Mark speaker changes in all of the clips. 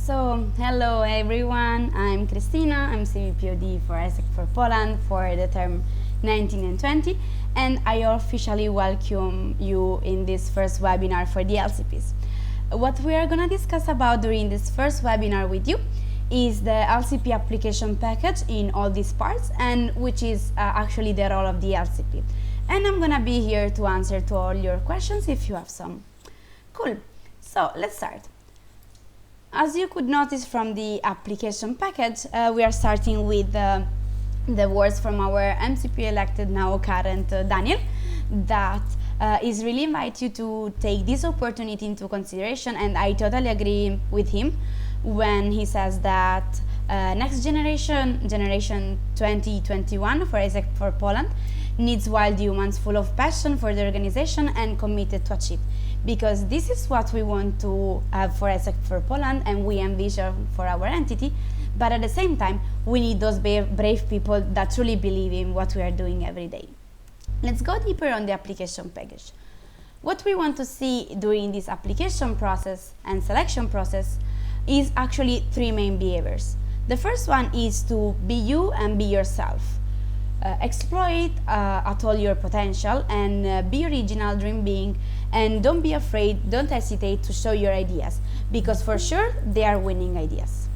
Speaker 1: Hello everyone, I'm Krystyna, I'm CVPOD for ISEC for Poland for the term 19 and 20, and I officially welcome you in this first webinar for the LCPs. What we are going to discuss about during this first webinar with you is the LCP application package in all these parts, and which is actually the role of the LCP. And I'm going to be here to answer to all your questions if you have some. Cool, so let's start. As you could notice from the application package, we are starting with the words from our MCP elected now current Daniel, that is really invite you to take this opportunity into consideration, and I totally agree with him when he says that next generation 2021 for ISEC for Poland needs wild humans full of passion for the organization and committed to achieve. Because this is what we want to have for ISEC for Poland and we envision for our entity, but at the same time we need those brave people that truly believe in what we are doing every day. Let's go deeper on the application package. What we want to see during this application process and selection process is actually three main behaviors. The first one is to be you and be yourself. Exploit at all your potential and be original, dream big, and don't be afraid, don't hesitate to show your ideas, because for sure they are winning ideas.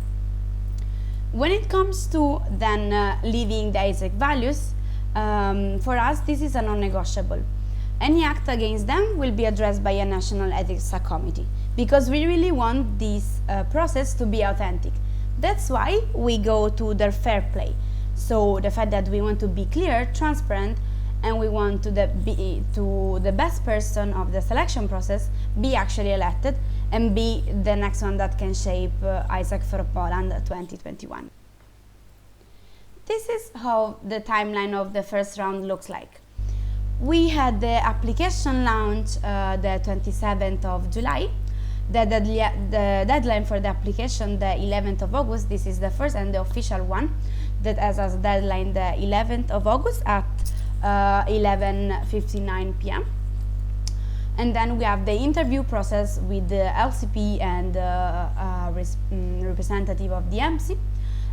Speaker 1: When it comes to then living the ISEC values, for us this is a non-negotiable. Any act against them will be addressed by a national ethics subcommittee, because we really want this process to be authentic. That's why we go to the fair play. So the fact that we want to be clear, transparent, and we want to the best person of the selection process be actually elected and be the next one that can shape ISEC for Poland 2021. This is how the timeline of the first round looks like. We had the application launch the 27th of July. The deadline for the application, the 11th of August, this is the first and the official one that has as deadline the 11th of August at 11:59 p.m. And then we have the interview process with the LCP and representative of the MC,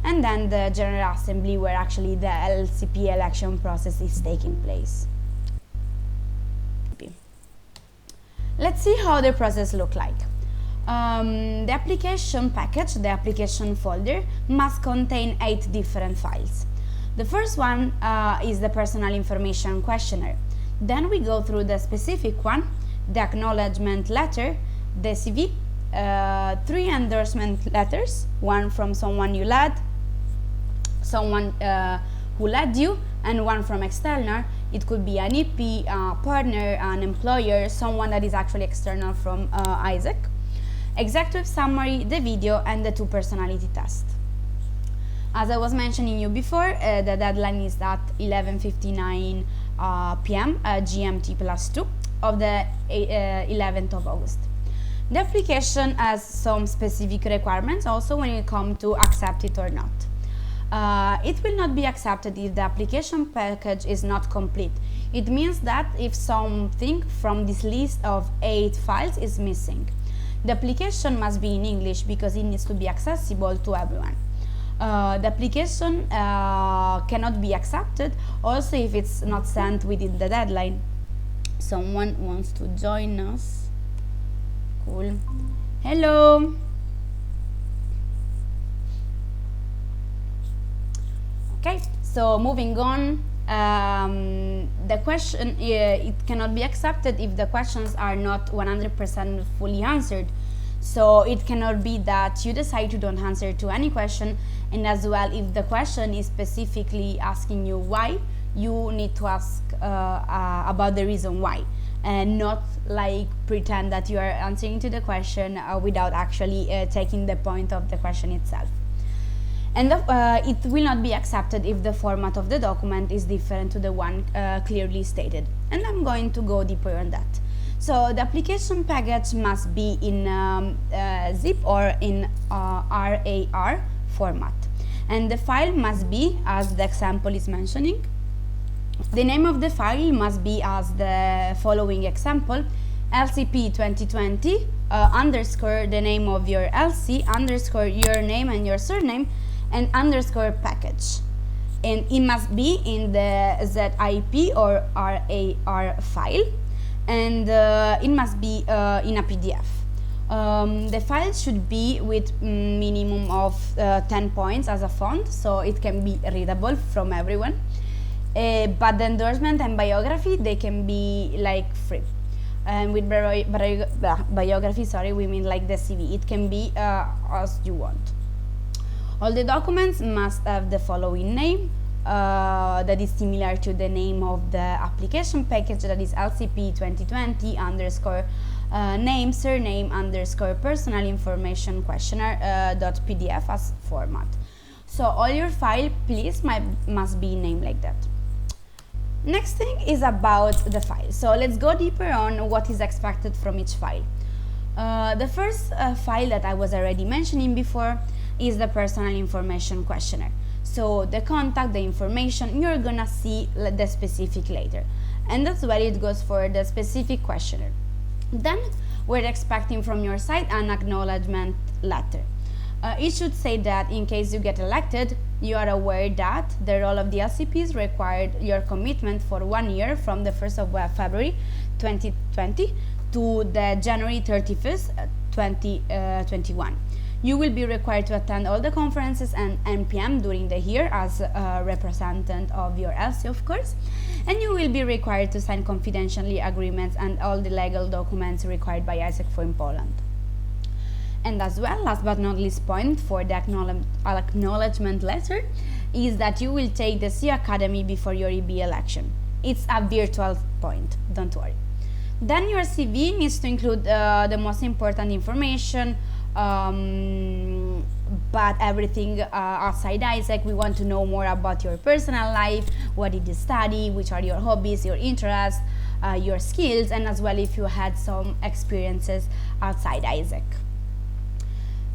Speaker 1: and then the General Assembly where actually the LCP election process is taking place. Let's see how the process looks like. The application package, the application folder, must contain 8 different files. The first one is the personal information questionnaire. Then we go through the specific one, the acknowledgement letter, the CV, 3 endorsement letters, one from someone you led, someone who led you, and one from external. It could be an EP, a partner, an employer, someone that is actually external from ISEC. Executive summary, the video, and the 2 personality tests. As I was mentioning you before, the deadline is at 11:59 p.m. GMT +2 of the 11th of August. The application has some specific requirements also when it comes to accept it or not. It will not be accepted if the application package is not complete. It means that if something from this list of 8 files is missing. The application must be in English because it needs to be accessible to everyone. The application cannot be accepted also if it's not sent within the deadline. Someone wants to join us. Cool. Hello. Okay, so moving on. The question, it cannot be accepted if the questions are not 100% fully answered. So it cannot be that you decide you don't answer to any question, and as well if the question is specifically asking you why, you need to ask about the reason why, and not like pretend that you are answering to the question without actually taking the point of the question itself. And it will not be accepted if the format of the document is different to the one clearly stated. And I'm going to go deeper on that. So the application package must be in zip or in RAR format. And the file must be, as the example is mentioning, the name of the file must be as the following example, LCP 2020 underscore the name of your LC, underscore your name and your surname, and underscore package. And it must be in the ZIP or RAR file, and it must be in a PDF. The file should be with minimum of 10 points as a font, so it can be readable from everyone. But the endorsement and biography, they can be like free. And with biography, we mean like the CV. It can be as you want. All the documents must have the following name that is similar to the name of the application package, that is LCP 2020 underscore name, surname underscore personal information questionnaire .pdf as format. So all your file, please, must be named like that. Next thing is about the file. So let's go deeper on what is expected from each file. The first file that I was already mentioning before is the personal information questionnaire. So the contact, the information, you're gonna see the specific later. And that's why it goes for the specific questionnaire. Then we're expecting from your side an acknowledgement letter. It should say that in case you get elected, you are aware that the role of the LCPs required your commitment for 1 year from the 1st of February 2020 to the January 31st, 2021. You will be required to attend all the conferences and NPM during the year as a representative of your LC, of course, and you will be required to sign confidentially agreements and all the legal documents required by ISEC for in Poland. And as well, last but not least point for the acknowledgement letter is that you will take the C Academy before your EB election. It's a virtual point, don't worry. Then your CV needs to include the most important information, but everything outside ISEC. We want to know more about your personal life, what did you study, which are your hobbies, your interests, your skills, and as well if you had some experiences outside ISEC.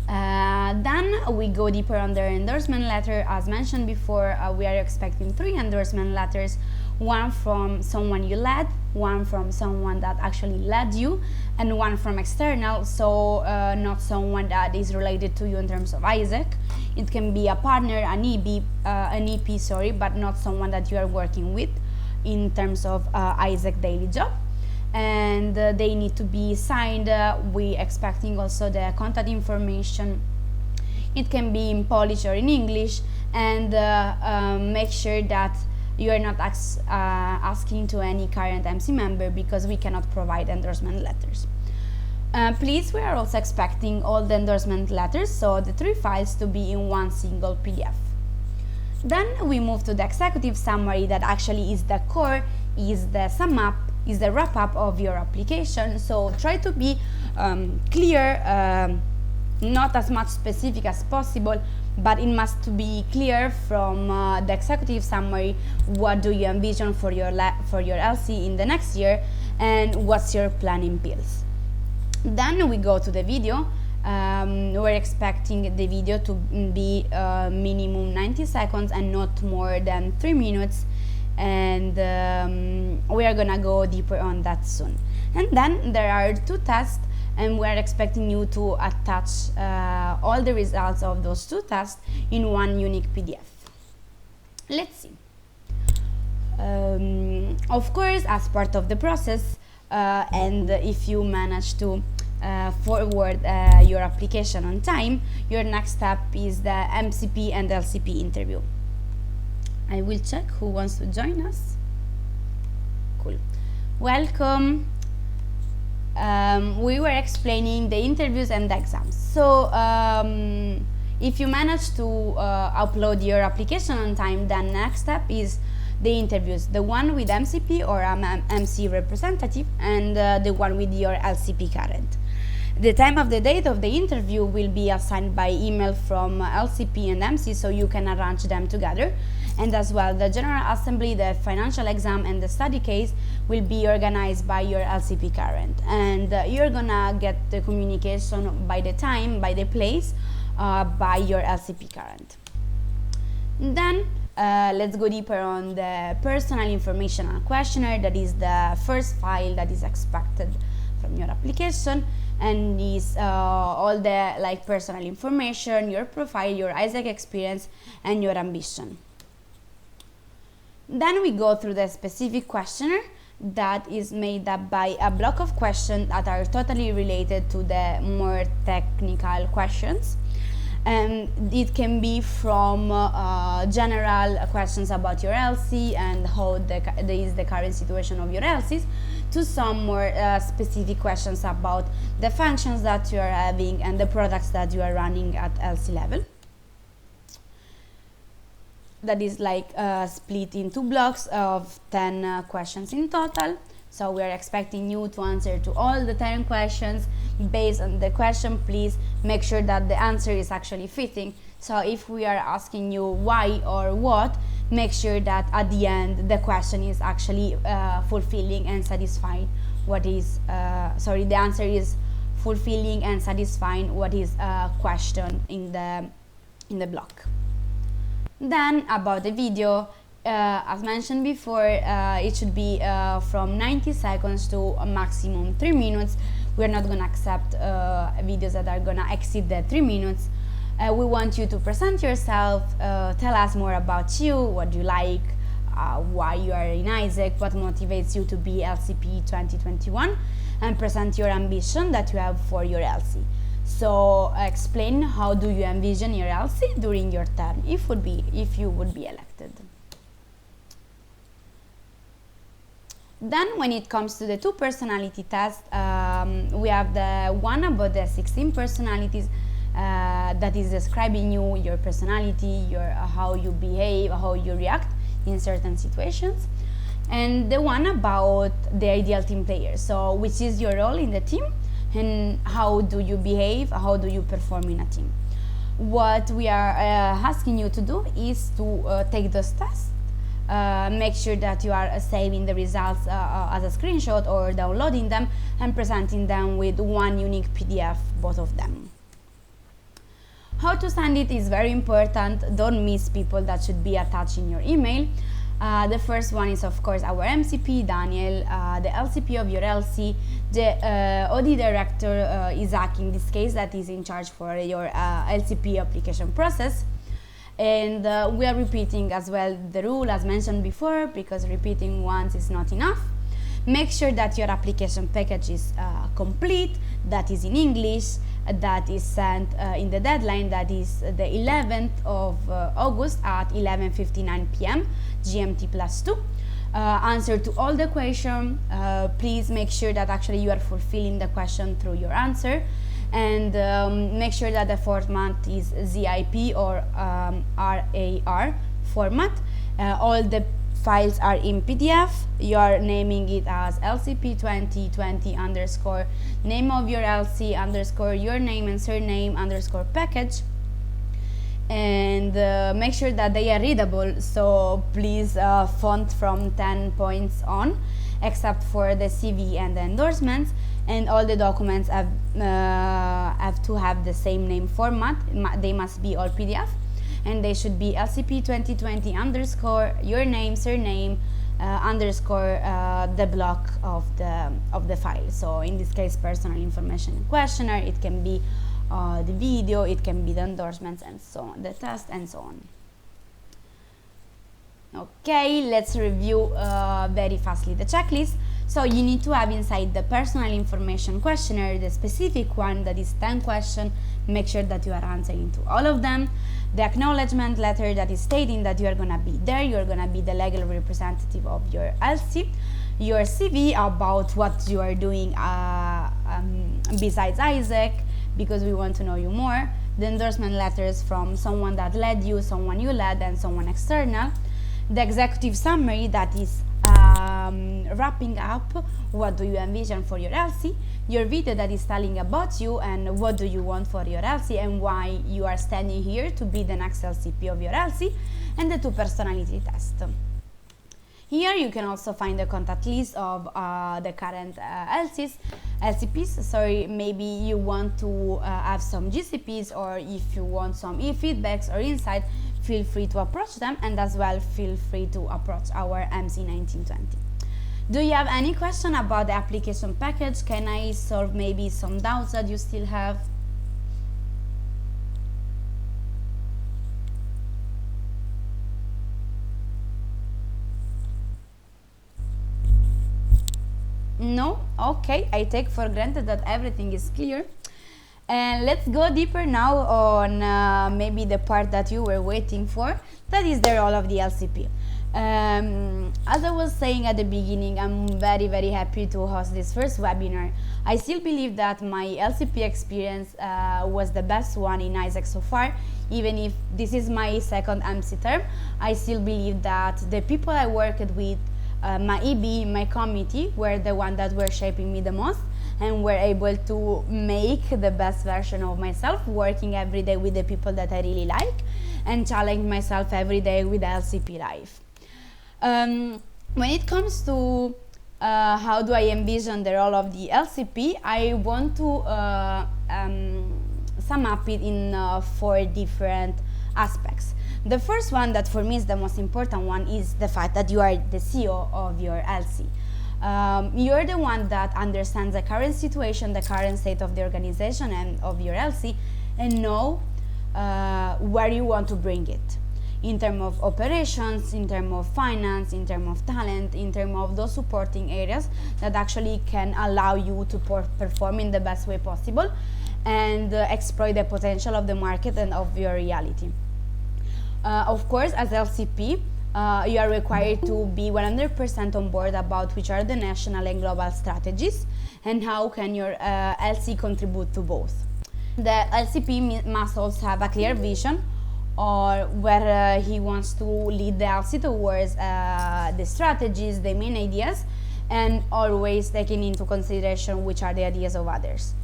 Speaker 1: Then we go deeper on the endorsement letter. As mentioned before, we are expecting 3 endorsement letters, one from someone you led, one from someone that actually led you, and one from external, so not someone that is related to you in terms of ISEC. It can be a partner, an EP, but not someone that you are working with in terms of ISEC daily job. And they need to be signed. We expecting also the contact information. It can be in Polish or in English, and make sure that you are not asking to any current MC member, because we cannot provide endorsement letters. Please, we are also expecting all the endorsement letters, so the 3 files, to be in one single PDF. Then we move to the executive summary, that actually is the core, is the sum up, is the wrap up of your application. So try to be clear, not as much specific as possible, but it must be clear from the executive summary. What do you envision for your LC in the next year, and what's your plan in pills? Then we go to the video. We're expecting the video to be minimum 90 seconds and not more than 3 minutes, and we are gonna go deeper on that soon. And then there are 2 tests, and we are expecting you to attach all the results of those 2 tests in one unique PDF. Let's see. Of course, as part of the process, and if you manage to forward your application on time, your next step is the MCP and LCP interview. I will check who wants to join us. Cool. Welcome. We were explaining the interviews and the exams. So if you manage to upload your application on time, then next step is the interviews, the one with MCP or MC representative, and the one with your LCP current. The time of the date of the interview will be assigned by email from LCP and MC, so you can arrange them together. And as well, the general assembly, the financial exam, and the study case will be organized by your LCP current. And you're gonna get the communication by the time, by the place, by your LCP current. Then let's go deeper on the personal information questionnaire. That is the first file that is expected from your application. and is all the like personal information, your profile, your ISEC experience, and your ambition. Then we go through the specific questionnaire that is made up by a block of questions that are totally related to the more technical questions. And it can be from general questions about your LC and how is the current situation of your LCs, to some more specific questions about the functions that you are having and the products that you are running at LC level. That is like split into blocks of 10 questions in total. So we are expecting you to answer to all the 10 questions. Based on the question, please make sure that the answer is actually fitting. So if we are asking you why or what, make sure that at the end the question is actually fulfilling and satisfying what is, the answer is fulfilling and satisfying what is questioned in the block. Then about the video, as mentioned before, it should be from 90 seconds to a maximum 3 minutes. We're not going to accept videos that are going to exceed the 3 minutes. We want you to present yourself, tell us more about you, what you like, why you are in ISEC, what motivates you to be LCP 2021, and present your ambition that you have for your LC. So explain how do you envision your LC during your term if you would be elected. Then when it comes to the 2 personality tests, we have the one about the 16 personalities that is describing you, your personality, how you behave, how you react in certain situations, and the one about the ideal team player, so which is your role in the team and how do you behave, how do you perform in a team. What we are asking you to do is to take those tests, make sure that you are saving the results as a screenshot or downloading them and presenting them with one unique PDF, both of them. How to send it is very important. Don't miss people that should be attached in your email. The first one is of course our MCP, Daniel, the LCP of your LC, the OD director, Isaac in this case, that is in charge for your LCP application process. And we are repeating as well the rule as mentioned before, because repeating once is not enough. Make sure that your application package is complete, that is in English, that is sent in the deadline, that is the 11th of August at 11:59 p.m. GMT +2. Answer to all the question. Please make sure that actually you are fulfilling the question through your answer, and make sure that the format is ZIP or RAR format. All the files are in PDF. You are naming it as LCP 2020 underscore name of your LC underscore your name and surname underscore package, and make sure that they are readable. So please font from 10 points on, except for the CV and the endorsements, and all the documents have to have the same name format. They must be all PDF, and they should be LCP 2020 underscore your name, surname underscore the block of the file. So in this case, personal information questionnaire. It can be the video, it can be the endorsements, and so on, the test, and so on. Okay, let's review very fastly the checklist. So you need to have inside the personal information questionnaire, the specific one that is 10 questions. Make sure that you are answering to all of them. The acknowledgement letter that is stating that you are going to be there, you are going to be the legal representative of your LC. Your CV about what you are doing besides ISEC, because we want to know you more. The endorsement letters from someone that led you, someone you led, and someone external. The executive summary that is wrapping up what do you envision for your LC, your video that is telling about you and what do you want for your LC and why you are standing here to be the next LCP of your LC, and the 2 personality tests. Here you can also find the contact list of the current LCPs. Sorry, maybe you want to have some GCPs, or if you want some feedbacks or insight, feel free to approach them, and as well feel free to approach our MC1920. Do you have any question about the application package? Can I solve maybe some doubts that you still have? No? Okay, I take for granted that everything is clear. And let's go deeper now on maybe the part that you were waiting for, that is the role of the LCP. As I was saying at the beginning, I'm very happy to host this first webinar. I still believe that my LCP experience was the best one in ISAC so far. Even if this is my second MC term, I still believe that the people I worked with, my EB, my committee, were the ones that were shaping me the most and were able to make the best version of myself, working every day with the people that I really like and challenge myself every day with LCP life. When it comes to how do I envision the role of the LCP, I want to sum up it in 4 different aspects. The first one, that for me is the most important one, is the fact that you are the CEO of your LC. You're the one that understands the current situation, the current state of the organization and of your LC, and know where you want to bring it in terms of operations, in terms of finance, in terms of talent, in terms of those supporting areas that actually can allow you to perform in the best way possible and exploit the potential of the market and of your reality. Of course, as LCP, you are required to be 100% on board about which are the national and global strategies and how can your LC contribute to both. The LCP must also have a clear vision or where he wants to lead the LC towards the strategies, the main ideas, and always taking into consideration which are the ideas of others.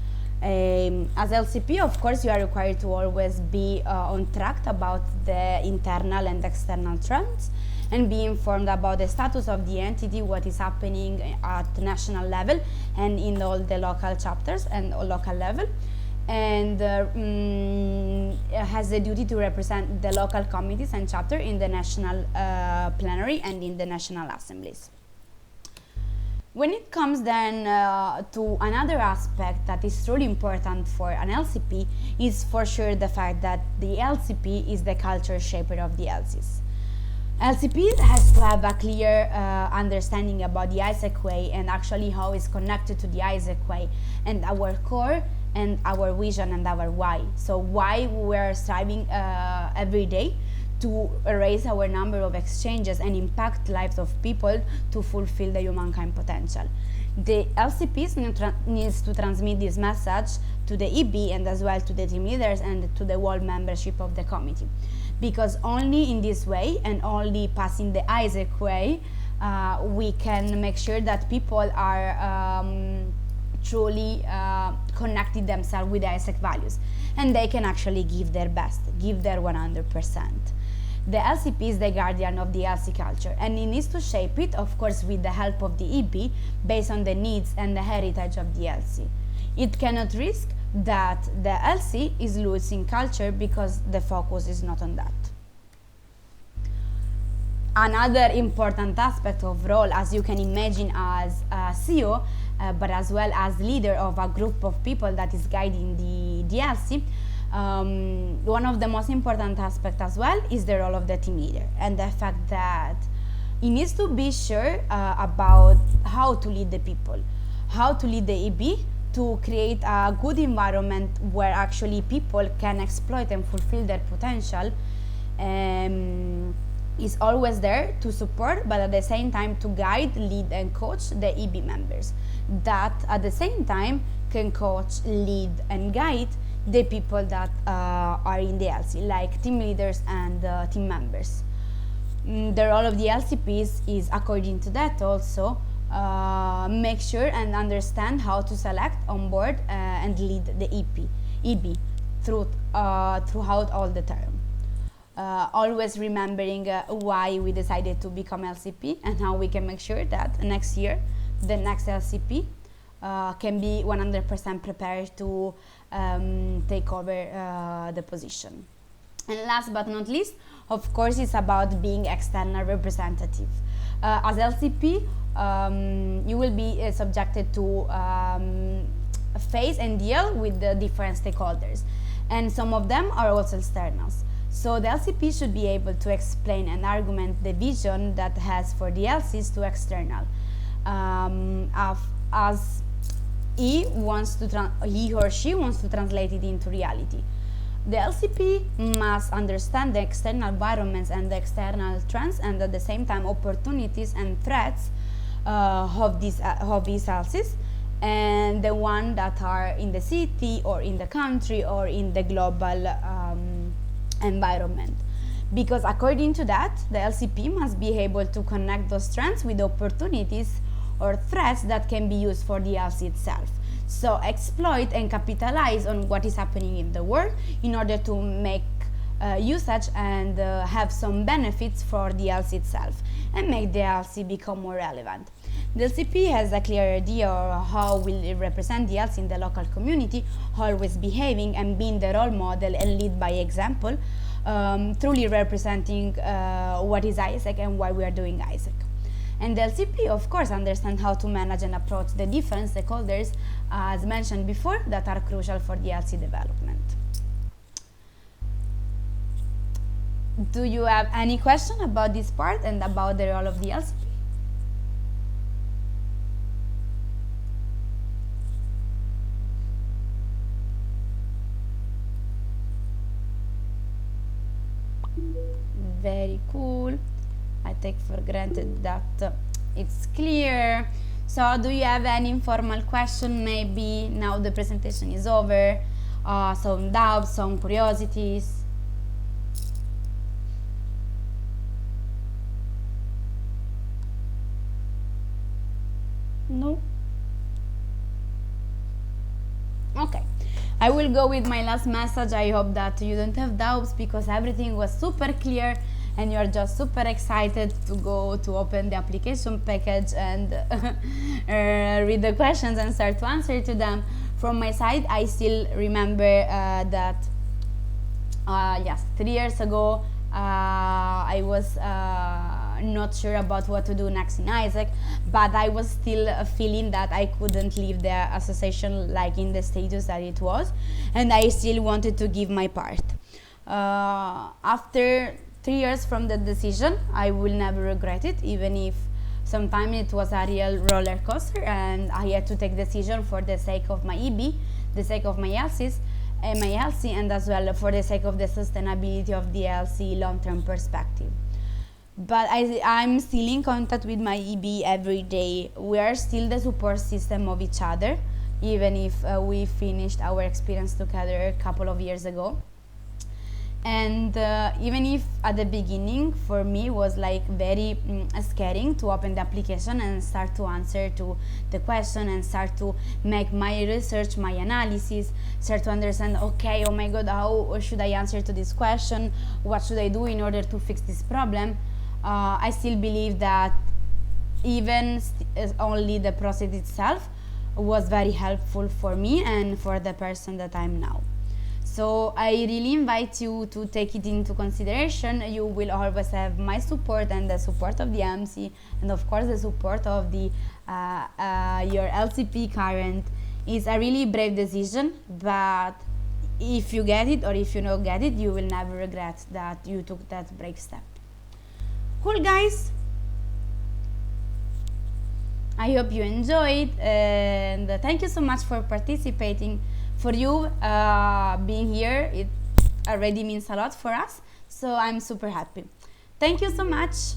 Speaker 1: As LCP, of course, you are required to always be on track about the internal and external trends and be informed about the status of the entity, what is happening at national level and in all the local chapters and local level, and has the duty to represent the local committees and chapter in the national plenary and in the national assemblies. When it comes then to another aspect that is truly important for an LCP, is for sure the fact that the LCP is the culture shaper of the LCs. LCP has to have a clear understanding about the ISAC way and actually how it's connected to the ISAC way and our core and our vision and our why. So why we're striving every day to raise our number of exchanges and impact lives of people to fulfill the humankind potential. The LCPs needs to transmit this message to the EB and as well to the team leaders and to the whole membership of the committee. Because only in this way and only passing the ISAC way, we can make sure that people are truly connected themselves with the ISAC values and they can actually give their best, give their 100%. The LCP is the guardian of the LC culture and it needs to shape it, of course, with the help of the EB based on the needs and the heritage of the LC. It cannot risk that the LC is losing culture because the focus is not on that. Another important aspect of role, as you can imagine, as a CEO, but as well as leader of a group of people that is guiding the LC, one of the most important aspects as well is the role of the team leader and the fact that he needs to be sure about how to lead the people, how to lead the EB to create a good environment where actually people can exploit and fulfill their potential. Is always there to support, but at the same time to guide, lead and coach the EB members that at the same time can coach, lead and guide the people that are in the LC, like team leaders and team members. The role of the LCPs is, according to that, also make sure and understand how to select, onboard and lead the EB throughout all the term. Always remembering why we decided to become LCP and how we can make sure that next year the next LCP can be 100% prepared to take over the position. And last but not least, of course, it's about being external representative. As LCP, you will be subjected to face and deal with the different stakeholders, and some of them are also externals. So the LCP should be able to explain and argument the vision that has for the LCs to external, as he or she wants to translate it into reality. The LCP must understand the external environments and the external trends, and at the same time opportunities and threats of these LCs, and the one that are in the city or in the country or in the global environment. Because according to that, the LCP must be able to connect those trends with opportunities or threats that can be used for the LC itself. So exploit and capitalize on what is happening in the world in order to make usage and have some benefits for the LC itself and make the LC become more relevant. The LCP has a clear idea of how will it represent the LC in the local community, always behaving and being the role model and lead by example, truly representing what is ISEC and why we are doing ISEC. And the LCP, of course, understand how to manage and approach the different stakeholders, as mentioned before, that are crucial for the LC development. Do you have any question about this part and about the role of the LCP? Very cool. I take for granted that it's clear. So do you have any informal question? Maybe now the presentation is over, some doubts, some curiosities? No? Okay, I will go with my last message. I hope that you don't have doubts, because everything was super clear and you're just super excited to go to open the application package and read the questions and start to answer to them. From my side, I still remember that yes, 3 years ago I was not sure about what to do next in ISEC, but I was still feeling that I couldn't leave the association like in the status that it was, and I still wanted to give my part. After 3 years from the decision, I will never regret it, even if sometimes it was a real roller coaster and I had to take decision for the sake of my EB, the sake of my LCs, and my LC, and as well for the sake of the sustainability of the LC long-term perspective. But I'm still in contact with my EB every day. We are still the support system of each other, even if we finished our experience together a couple of years ago. And even if at the beginning for me was like very scaring to open the application and start to answer to the question and start to make my research, my analysis, start to understand, okay, oh my god, how should I answer to this question, what should I do in order to fix this problem, I still believe that even only the process itself was very helpful for me and for the person that I'm now. So I really invite you to take it into consideration. You will always have my support and the support of the MC, and of course the support of the your LCP current. It's a really brave decision, but if you get it or if you don't get it, you will never regret that you took that brave step. Cool, guys. I hope you enjoyed, and thank you so much for participating. For you, being here, it already means a lot for us, so I'm super happy. Thank you so much.